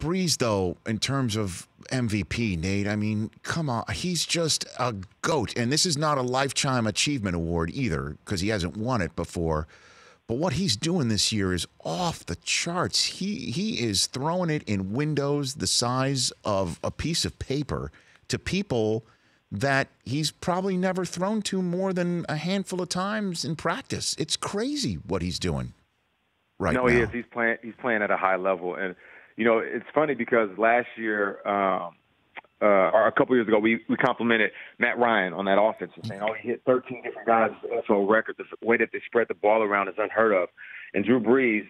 Brees, though, in terms of MVP, Nate, I mean, come on. He's just a GOAT. And this is not a Lifetime Achievement Award either because he hasn't won it before. But what he's doing this year is off the charts. He is throwing it in windows the size of a piece of paper to people that he's probably never thrown to more than a handful of times in practice. It's crazy what he's doing right now. No, he is. He's playing at a high level. And, you know, it's funny because last year or a couple years ago, we complimented Matt Ryan on that offense, saying, oh, he hit 13 different guys' NFL record. The way that they spread the ball around is unheard of. And Drew Brees,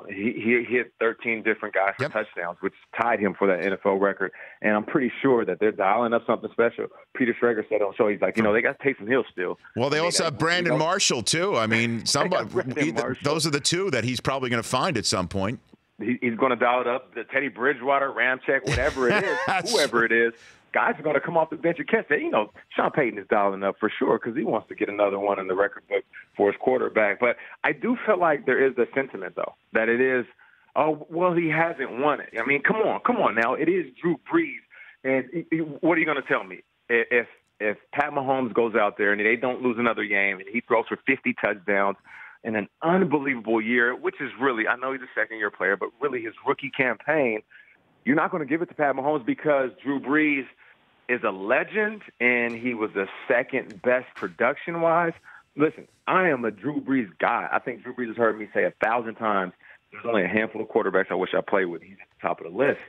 he hit 13 different guys for touchdowns, which tied him for that NFL record. And I'm pretty sure that they're dialing up something special. Peter Schrager said on the show, he's like, you know, they got Taysom Hill still. Well, they also have Brandon Marshall, too. I mean, those are the two that he's probably going to find at some point. He's going to dial it up. The Teddy Bridgewater, Ramczyk, whatever it is, whoever it is, guys are going to come off the bench and catch that. You know, Sean Payton is dialing up for sure because he wants to get another one in the record book for his quarterback. But I do feel like there is a sentiment, though, that it is, oh, well, he hasn't won it. I mean, come on now. It is Drew Brees. And what are you going to tell me? If Pat Mahomes goes out there and they don't lose another game and he throws for 50 touchdowns, in an unbelievable year, which is really, I know he's a second-year player, but really his rookie campaign, you're not going to give it to Pat Mahomes because Drew Brees is a legend and he was the second best production-wise. Listen, I am a Drew Brees guy. I think Drew Brees has heard me say 1,000 times, there's only a handful of quarterbacks I wish I played with. He's at the top of the list.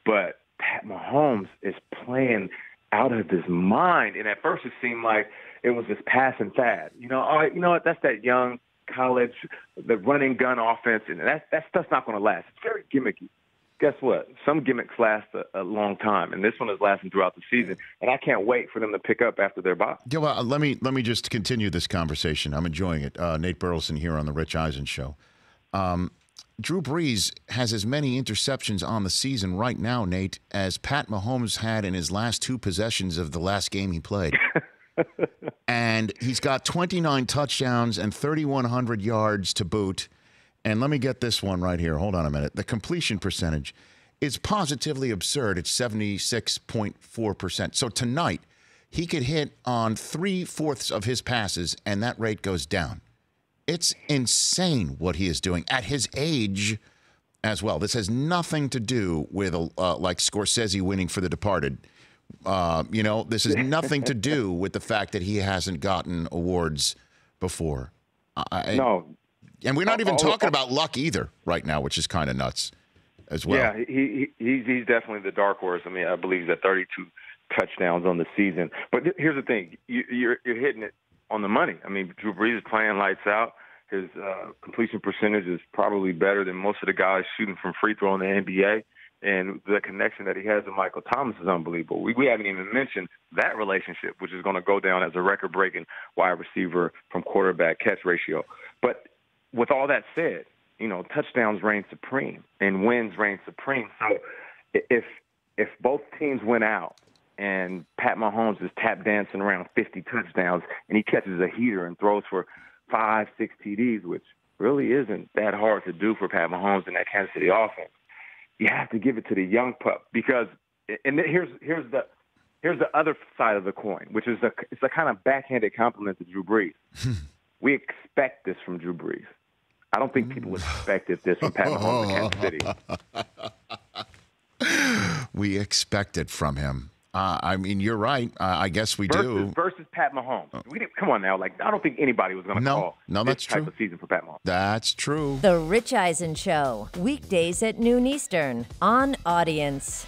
But Pat Mahomes is playing out of his mind. And at first it seemed like it was this pass and fad. You know what, that's that young college, the running gun offense, and that stuff's not going to last. It's very gimmicky. Guess what? Some gimmicks last a long time, and this one is lasting throughout the season. And I can't wait for them to pick up after their bye. Yeah, well, let me just continue this conversation. I'm enjoying it. Nate Burleson here on the Rich Eisen Show. Drew Brees has as many interceptions on the season right now, Nate, as Pat Mahomes had in his last two possessions of the last game he played. And he's got 29 touchdowns and 3,100 yards to boot. And let me get this one right here. Hold on a minute. The completion percentage is positively absurd. It's 76.4%. So tonight, he could hit on 3/4 of his passes, and that rate goes down. It's insane what he is doing at his age as well. This has nothing to do with like Scorsese winning for The Departed. This has nothing to do with the fact that he hasn't gotten awards before. No. And we're not even talking about luck either right now, which is kind of nuts as well. Yeah, he's definitely the dark horse. I mean, I believe he's at 32 touchdowns on the season. But here's the thing. You're hitting it on the money. I mean, Drew Brees is playing lights out. His completion percentage is probably better than most of the guys shooting from free throw in the NBA. And the connection that he has with Michael Thomas is unbelievable. We haven't even mentioned that relationship, which is going to go down as a record-breaking wide receiver from quarterback catch ratio. But with all that said, touchdowns reign supreme and wins reign supreme. So if both teams win out and Pat Mahomes is tap dancing around 50 touchdowns and he catches a heater and throws for 5-6 TDs, which really isn't that hard to do for Pat Mahomes and that Kansas City offense, you have to give it to the young pup because, and here's the other side of the coin, which is it's a kind of backhanded compliment to Drew Brees. We expect this from Drew Brees. I don't think people expected this from Pat Mahomes in Kansas City. We expect it from him. I mean, you're right. I guess we do. Versus Pat Mahomes. Come on now. I don't think anybody was going to call this type of season for Pat Mahomes. That's true. The Rich Eisen Show, weekdays at noon Eastern on Audience.